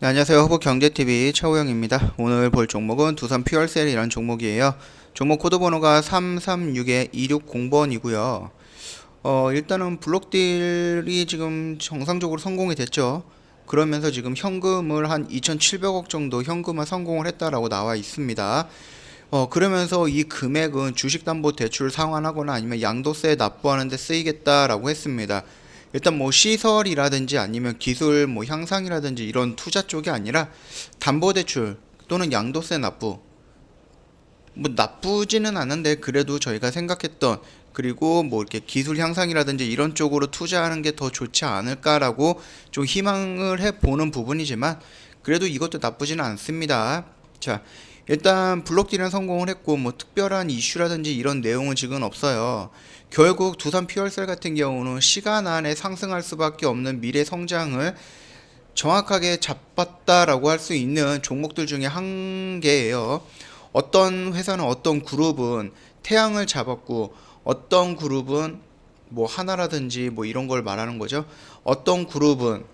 네, 안녕하세요. 허브경제TV 최호영입니다. 오늘 볼 종목은 두산 퓨얼셀이라는 종목이에요. 종목 코드 번호가 336-2600번이고요. 일단은 블록딜이 지금 정상적으로 성공이 됐죠. 그러면서 지금 현금을 한 2,700억 정도 현금화 성공을 했다라고 나와 있습니다. 그러면서 이 금액은 주식담보대출 상환하거나 아니면 양도세 납부하는 데 쓰이겠다라고 했습니다. 일단 뭐 시설이라든지 아니면 기술 뭐 향상이라든지 이런 투자 쪽이 아니라 담보대출 또는 양도세 납부, 뭐 나쁘지는 않은데 그래도 저희가 생각했던, 그리고 뭐 이렇게 기술 향상이라든지 이런 쪽으로 투자하는 게 더 좋지 않을까라고 좀 희망을 해보는 부분이지만 그래도 이것도 나쁘지는 않습니다. 자, 일단 블록딜은 성공을 했고 뭐 특별한 이슈라든지 이런 내용은 지금 없어요. 결국 두산 퓨얼셀 같은 경우는 시간 안에 상승할 수밖에 없는 미래 성장을 정확하게 잡았다라고 할 수 있는 종목들 중에 한 개예요. 어떤 회사는, 어떤 그룹은 태양을 잡았고 어떤 그룹은 뭐 하나라든지 뭐 이런 걸 말하는 거죠. 어떤 그룹은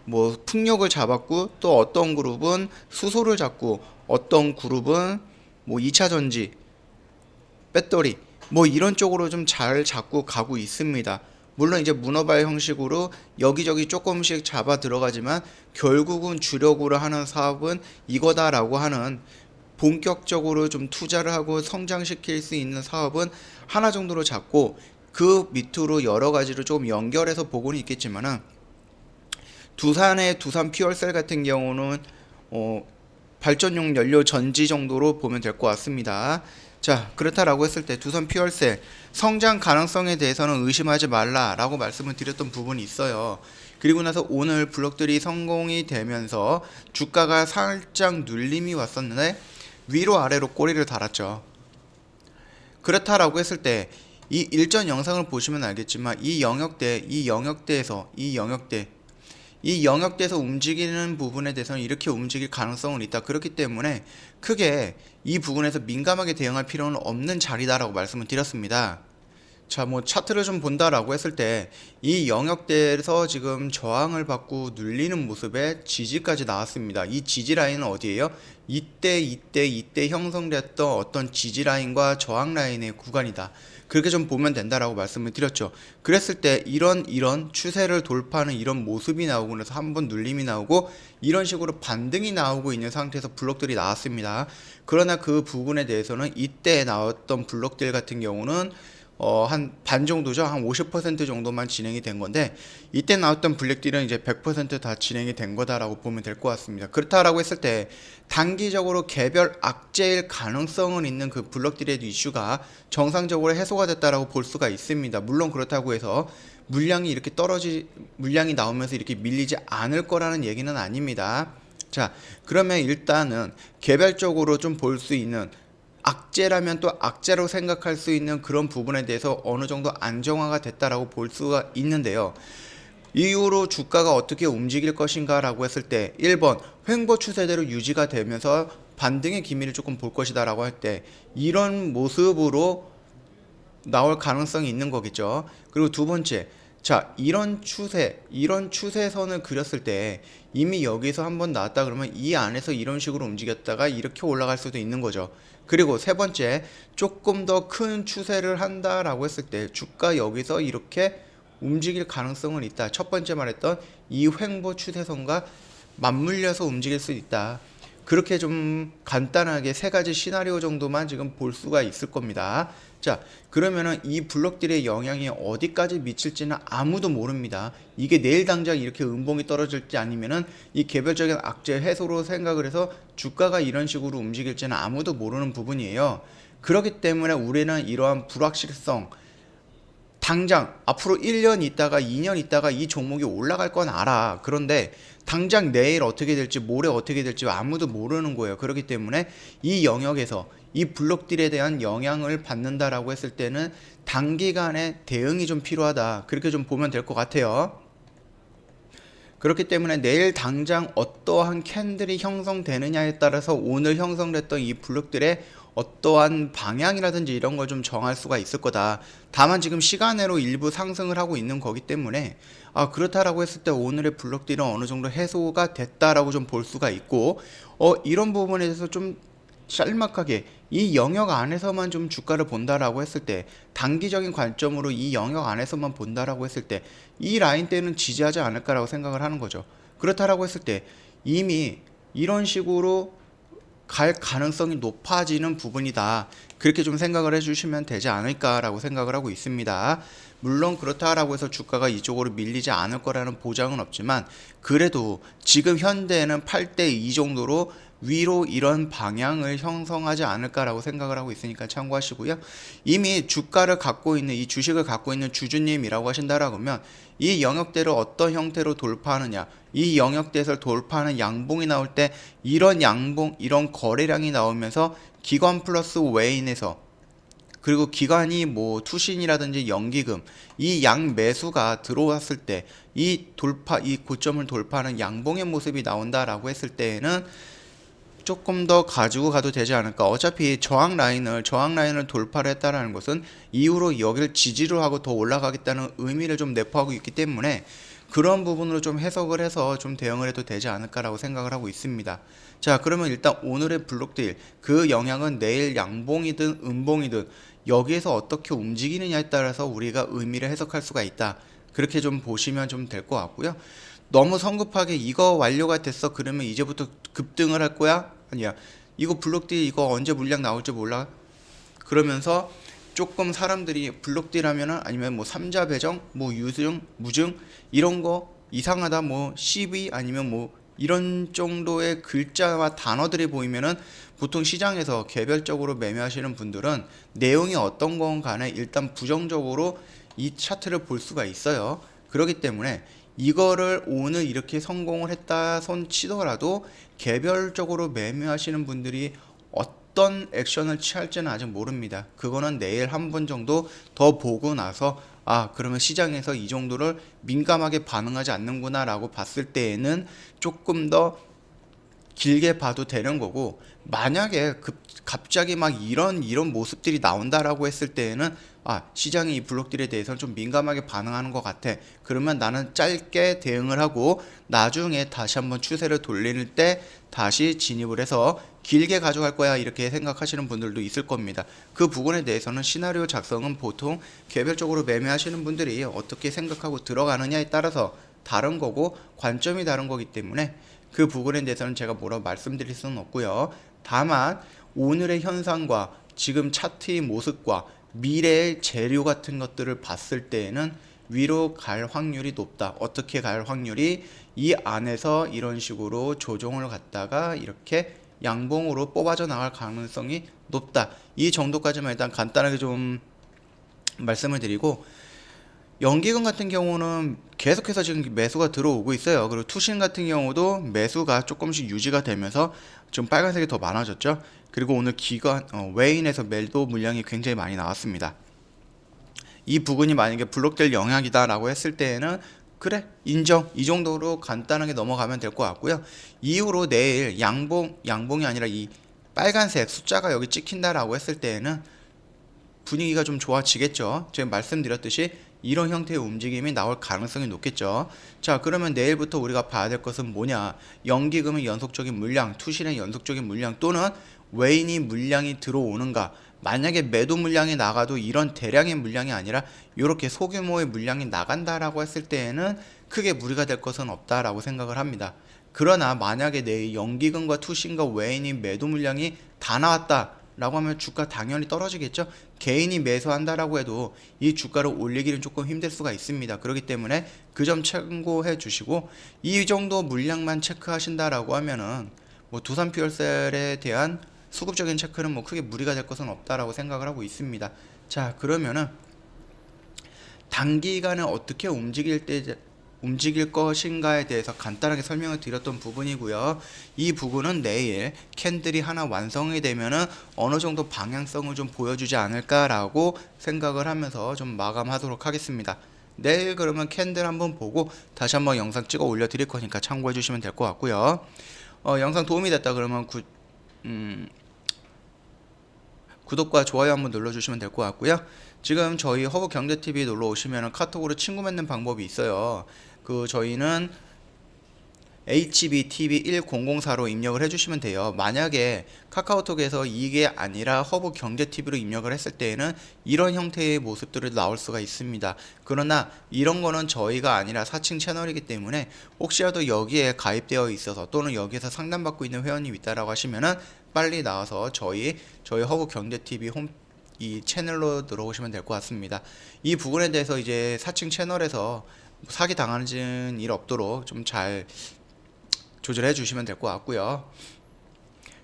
뭐 풍력을 잡았고 또 어떤 그룹은 수소를 잡고 어떤 그룹은 뭐 2차 전지, 배터리 뭐 이런 쪽으로 좀 잘 잡고 가고 있습니다. 물론 이제 문어발 형식으로 여기저기 조금씩 잡아 들어가지만 결국은 주력으로 하는 사업은 이거다라고 하는, 본격적으로 좀 투자를 하고 성장시킬 수 있는 사업은 하나 정도로 잡고 그 밑으로 여러 가지로 좀 연결해서 보고는 있겠지만은 두산의 두산 퓨얼셀 같은 경우는 발전용 연료 전지 정도로 보면 될 것 같습니다. 자, 그렇다라고 했을 때 두산 퓨얼셀 성장 가능성에 대해서는 의심하지 말라라고 말씀을 드렸던 부분이 있어요. 그리고 나서 오늘 블록들이 성공이 되면서 주가가 살짝 눌림이 왔었는데 위로 아래로 꼬리를 달았죠. 그렇다라고 했을 때 이 일전 영상을 보시면 알겠지만 이 영역대에서 움직이는 부분에 대해서는 이렇게 움직일 가능성은 있다. 그렇기 때문에 크게 이 부분에서 민감하게 대응할 필요는 없는 자리다라고 말씀을 드렸습니다. 자, 뭐 차트를 좀 본다라고 했을 때 이 영역대에서 지금 저항을 받고 눌리는 모습에 지지까지 나왔습니다. 이 지지 라인은 어디예요? 이때 형성됐던 어떤 지지 라인과 저항 라인의 구간이다. 그렇게 좀 보면 된다라고 말씀을 드렸죠. 그랬을 때 이런 추세를 돌파하는 이런 모습이 나오고 나서 한번 눌림이 나오고 이런 식으로 반등이 나오고 있는 상태에서 블록들이 나왔습니다. 그러나 그 부분에 대해서는 이때 나왔던 블록들 같은 경우는 한 반 정도죠. 한 50% 정도만 진행이 된 건데 이때 나왔던 블랙딜은 이제 100% 다 진행이 된 거다라고 보면 될 것 같습니다. 그렇다라고 했을 때 단기적으로 개별 악재일 가능성은 있는 그 블록딜의 이슈가 정상적으로 해소가 됐다라고 볼 수가 있습니다. 물론 그렇다고 해서 물량이 나오면서 이렇게 밀리지 않을 거라는 얘기는 아닙니다. 자, 그러면 일단은 개별적으로 좀 볼 수 있는 악재라면 또 악재로 생각할 수 있는 그런 부분에 대해서 어느 정도 안정화가 됐다라고 볼 수가 있는데요. 이후로 주가가 어떻게 움직일 것인가 라고 했을 때 1번 횡보 추세대로 유지가 되면서 반등의 기미를 조금 볼 것이다 라고 할 때 이런 모습으로 나올 가능성이 있는 거겠죠. 그리고 두 번째, 자, 이런 추세선을 그렸을 때 이미 여기서 한번 나왔다 그러면 이 안에서 이런 식으로 움직였다가 이렇게 올라갈 수도 있는 거죠. 그리고 세 번째, 조금 더 큰 추세를 한다라고 했을 때 주가 여기서 이렇게 움직일 가능성은 있다. 첫 번째 말했던 이 횡보 추세선과 맞물려서 움직일 수 있다. 그렇게 좀 간단하게 세 가지 시나리오 정도만 지금 볼 수가 있을 겁니다. 자, 그러면은 이 블록들의 영향이 어디까지 미칠지는 아무도 모릅니다. 이게 내일 당장 이렇게 음봉이 떨어질지 아니면은 이 개별적인 악재 해소로 생각을 해서 주가가 이런 식으로 움직일지는 아무도 모르는 부분이에요. 그렇기 때문에 우리는 이러한 불확실성, 당장 앞으로 1년 있다가 2년 있다가 이 종목이 올라갈 건 알아. 그런데 당장 내일 어떻게 될지 모레 어떻게 될지 아무도 모르는 거예요. 그렇기 때문에 이 영역에서 이 블록들에 대한 영향을 받는다라고 했을 때는 단기간에 대응이 좀 필요하다. 그렇게 좀 보면 될 것 같아요. 그렇기 때문에 내일 당장 어떠한 캔들이 형성되느냐에 따라서 오늘 형성됐던 이 블록들의 어떠한 방향이라든지 이런 걸 좀 정할 수가 있을 거다. 다만 지금 시간으로 일부 상승을 하고 있는 거기 때문에 그렇다라고 했을 때 오늘의 블록딜은 어느 정도 해소가 됐다라고 좀 볼 수가 있고 이런 부분에 대해서 좀 짤막하게 이 영역 안에서만 좀 주가를 본다라고 했을 때 단기적인 관점으로 이 영역 안에서만 본다라고 했을 때 이 라인 때는 지지하지 않을까라고 생각을 하는 거죠. 그렇다라고 했을 때 이미 이런 식으로 갈 가능성이 높아지는 부분이다. 그렇게 좀 생각을 해주시면 되지 않을까라고 생각을 하고 있습니다. 물론 그렇다라고 해서 주가가 이쪽으로 밀리지 않을 거라는 보장은 없지만 그래도 지금 현재는 8대 2 정도로 위로 이런 방향을 형성하지 않을까라고 생각을 하고 있으니까 참고하시고요. 이미 주가를 갖고 있는 이 주식을 갖고 있는 주주님이라고 하신다라고 하면 이 영역대를 어떤 형태로 돌파하느냐, 이 영역대에서 돌파하는 양봉이 나올 때 이런 양봉, 이런 거래량이 나오면서 기관 플러스 외인에서 그리고 기관이 뭐 투신이라든지 연기금 이 양 매수가 들어왔을 때 이 고점을 돌파하는 양봉의 모습이 나온다라고 했을 때에는 조금 더 가지고 가도 되지 않을까. 어차피 저항 라인을 돌파를 했다라는 것은 이후로 여기를 지지로 하고 더 올라가겠다는 의미를 좀 내포하고 있기 때문에 그런 부분으로 좀 해석을 해서 좀 대응을 해도 되지 않을까라고 생각을 하고 있습니다. 자, 그러면 일단 오늘의 블록딜 그 영향은 내일 양봉이든 음봉이든 여기에서 어떻게 움직이느냐에 따라서 우리가 의미를 해석할 수가 있다. 그렇게 좀 보시면 좀 될 것 같고요. 너무 성급하게 이거 완료가 됐어 그러면 이제부터 급등을 할 거야? 아니야. 이거 블록딜 이거 언제 물량 나올지 몰라. 그러면서 조금 사람들이 블록딜 하면은 아니면 뭐 삼자 배정, 뭐 유증, 무증 이런 거 이상하다 뭐 CB 아니면 뭐 이런 정도의 글자와 단어들이 보이면은 보통 시장에서 개별적으로 매매하시는 분들은 내용이 어떤 건 간에 일단 부정적으로 이 차트를 볼 수가 있어요. 그렇기 때문에 이거를 오늘 이렇게 성공을 했다 손 치더라도 개별적으로 매매하시는 분들이 어떤 액션을 취할지는 아직 모릅니다. 그거는 내일 한 번 정도 더 보고 나서 그러면 시장에서 이 정도를 민감하게 반응하지 않는구나 라고 봤을 때에는 조금 더 길게 봐도 되는 거고, 만약에 갑자기 막 이런 모습들이 나온다라고 했을 때에는 시장이 이 블록들에 대해서는 좀 민감하게 반응하는 것 같아. 그러면 나는 짧게 대응을 하고 나중에 다시 한번 추세를 돌릴 때 다시 진입을 해서 길게 가져갈 거야 이렇게 생각하시는 분들도 있을 겁니다. 그 부분에 대해서는 시나리오 작성은 보통 개별적으로 매매하시는 분들이 어떻게 생각하고 들어가느냐에 따라서 다른 거고 관점이 다른 거기 때문에 그 부분에 대해서는 제가 뭐라고 말씀드릴 수는 없고요. 다만 오늘의 현상과 지금 차트의 모습과 미래의 재료 같은 것들을 봤을 때에는 위로 갈 확률이 높다. 어떻게 갈 확률이 이 안에서 이런 식으로 조정을 갖다가 이렇게 양봉으로 뽑아져 나갈 가능성이 높다. 이 정도까지만 일단 간단하게 좀 말씀을 드리고, 연기금 같은 경우는 계속해서 지금 매수가 들어오고 있어요. 그리고 투신 같은 경우도 매수가 조금씩 유지가 되면서 좀 빨간색이 더 많아졌죠. 그리고 오늘 외인에서 매도 물량이 굉장히 많이 나왔습니다. 이 부분이 만약에 블록될 영향이다라고 했을 때에는 그래 인정, 이 정도로 간단하게 넘어가면 될 것 같고요. 이후로 내일 양봉이 아니라 이 빨간색 숫자가 여기 찍힌다라고 했을 때에는 분위기가 좀 좋아지겠죠. 제가 말씀드렸듯이 이런 형태의 움직임이 나올 가능성이 높겠죠. 자, 그러면 내일부터 우리가 봐야 될 것은 뭐냐, 연기금의 연속적인 물량, 투신의 연속적인 물량 또는 외인이 물량이 들어오는가. 만약에 매도 물량이 나가도 이런 대량의 물량이 아니라 이렇게 소규모의 물량이 나간다라고 했을 때에는 크게 무리가 될 것은 없다라고 생각을 합니다. 그러나 만약에 내일 연기금과 투신과 외인이 매도 물량이 다 나왔다 라고 하면 주가 당연히 떨어지겠죠. 개인이 매수한다라고 해도 이 주가를 올리기는 조금 힘들 수가 있습니다. 그렇기 때문에 그 점 참고해 주시고, 이 정도 물량만 체크하신다라고 하면은 뭐 두산퓨얼셀에 대한 수급적인 체크는 뭐 크게 무리가 될 것은 없다라고 생각을 하고 있습니다. 자, 그러면은 단기간에 어떻게 움직일 것인가에 대해서 간단하게 설명을 드렸던 부분이고요. 이 부분은 내일 캔들이 하나 완성이 되면은 어느 정도 방향성을 좀 보여주지 않을까라고 생각을 하면서 좀 마감하도록 하겠습니다. 내일 그러면 캔들 한번 보고 다시 한번 영상 찍어 올려 드릴 거니까 참고해 주시면 될 것 같고요. 영상 도움이 됐다 그러면 구독과 좋아요 한번 눌러주시면 될 것 같고요. 지금 저희 허브경제TV 놀러 오시면 카톡으로 친구 맺는 방법이 있어요. 저희는 HBTV1004로 입력을 해주시면 돼요. 만약에 카카오톡에서 이게 아니라 허브경제TV로 입력을 했을 때에는 이런 형태의 모습들이 나올 수가 있습니다. 그러나 이런 거는 저희가 아니라 사칭 채널이기 때문에 혹시라도 여기에 가입되어 있어서 또는 여기에서 상담받고 있는 회원님 있다라고 하시면은 빨리 나와서 저희 허브경제TV 이 채널로 들어오시면 될 것 같습니다. 이 부분에 대해서 이제 사칭 채널에서 사기 당하는 일 없도록 좀 잘 조절해 주시면 될 것 같고요.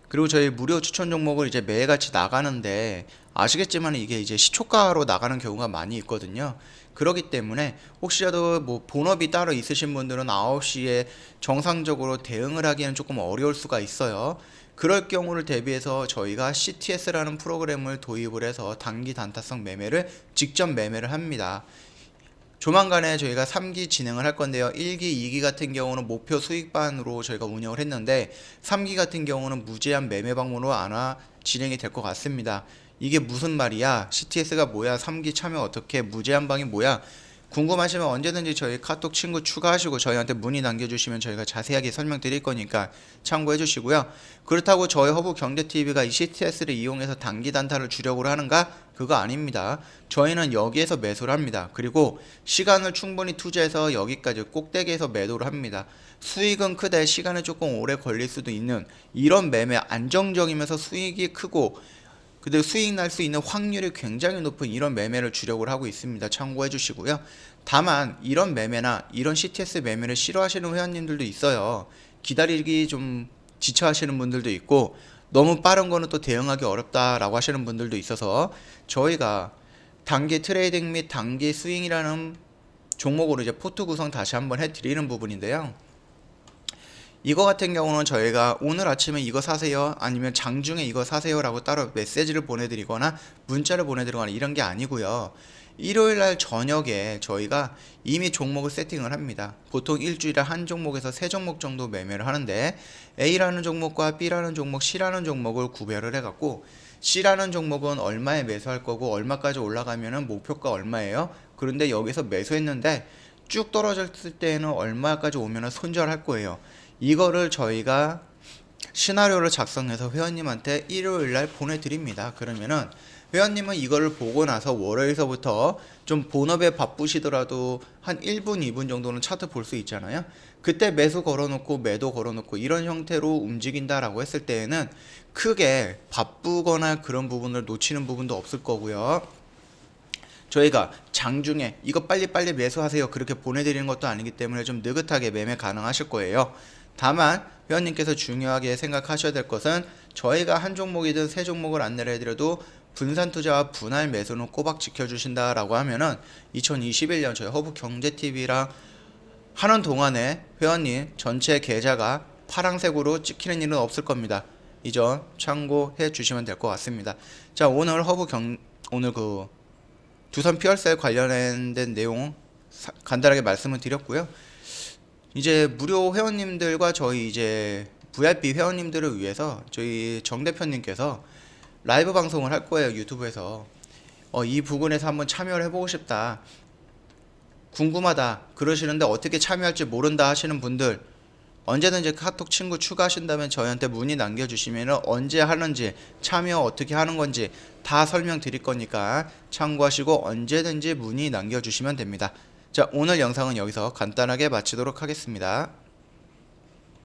그리고 저희 무료 추천 종목을 이제 매일같이 나가는데 아시겠지만 이게 이제 시초가로 나가는 경우가 많이 있거든요. 그렇기 때문에 혹시라도 뭐 본업이 따로 있으신 분들은 9시에 정상적으로 대응을 하기에는 조금 어려울 수가 있어요. 그럴 경우를 대비해서 저희가 CTS라는 프로그램을 도입을 해서 단기 단타성 매매를 직접 매매를 합니다. 조만간에 저희가 3기 진행을 할 건데요. 1기, 2기 같은 경우는 목표 수익반으로 저희가 운영을 했는데 3기 같은 경우는 무제한 매매 방문으로 아마 진행이 될 것 같습니다. 이게 무슨 말이야? CTS가 뭐야? 3기 참여 어떻게? 무제한 방이 뭐야? 궁금하시면 언제든지 저희 카톡 친구 추가하시고 저희한테 문의 남겨주시면 저희가 자세하게 설명드릴 거니까 참고해 주시고요. 그렇다고 저희 허브경제TV가 이 CTS를 이용해서 단기 단타를 주력으로 하는가? 그거 아닙니다. 저희는 여기에서 매수를 합니다. 그리고 시간을 충분히 투자해서 여기까지 꼭대기에서 매도를 합니다. 수익은 크되 시간이 조금 오래 걸릴 수도 있는 이런 매매, 안정적이면서 수익이 크고 근데 수익 날 수 있는 확률이 굉장히 높은 이런 매매를 주력을 하고 있습니다. 참고해 주시고요. 다만 이런 매매나 이런 CTS 매매를 싫어하시는 회원님들도 있어요. 기다리기 좀 지쳐하시는 분들도 있고 너무 빠른 거는 또 대응하기 어렵다라고 하시는 분들도 있어서 저희가 단기 트레이딩 및 단기 스윙이라는 종목으로 이제 포트 구성 다시 한번 해드리는 부분인데요. 이거 같은 경우는 저희가 오늘 아침에 이거 사세요 아니면 장중에 이거 사세요 라고 따로 메시지를 보내드리거나 문자를 보내드리거나 이런 게 아니고요. 일요일날 저녁에 저희가 이미 종목을 세팅을 합니다. 보통 일주일에 한 종목에서 3종목 정도 매매를 하는데 A라는 종목과 B라는 종목, C라는 종목을 구별을 해갖고 C라는 종목은 얼마에 매수할 거고 얼마까지 올라가면은 목표가 얼마예요? 그런데 여기서 매수했는데 쭉 떨어졌을 때는 얼마까지 오면은 손절할 거예요. 이거를 저희가 시나리오를 작성해서 회원님한테 일요일날 보내드립니다. 그러면은 회원님은 이거를 보고 나서 월요일서부터 좀 본업에 바쁘시더라도 한 1분, 2분 정도는 차트 볼 수 있잖아요. 그때 매수 걸어놓고 매도 걸어놓고 이런 형태로 움직인다라고 했을 때에는 크게 바쁘거나 그런 부분을 놓치는 부분도 없을 거고요. 저희가 장중에 이거 빨리빨리 매수하세요 그렇게 보내드리는 것도 아니기 때문에 좀 느긋하게 매매 가능하실 거예요. 다만 회원님께서 중요하게 생각하셔야 될 것은 저희가 한 종목이든 3종목을 안내를 해드려도 분산 투자와 분할 매수는 꼬박 지켜주신다 라고 하면은 2021년 저희 허브경제TV랑 하는 동안에 회원님 전체 계좌가 파란색으로 찍히는 일은 없을 겁니다. 이 점 참고해 주시면 될 것 같습니다. 자, 오늘 오늘 두산 피어셀 관련된 내용 간단하게 말씀을 드렸고요. 이제 무료 회원님들과 저희 이제 VIP 회원님들을 위해서 저희 정 대표님께서 라이브 방송을 할 거예요. 유튜브에서 이 부분에서 한번 참여를 해보고 싶다, 궁금하다 그러시는데 어떻게 참여할지 모른다 하시는 분들 언제든지 카톡 친구 추가하신다면 저희한테 문의 남겨주시면 언제 하는지 참여 어떻게 하는 건지 다 설명드릴 거니까 참고하시고 언제든지 문의 남겨주시면 됩니다. 자, 오늘 영상은 여기서 간단하게 마치도록 하겠습니다.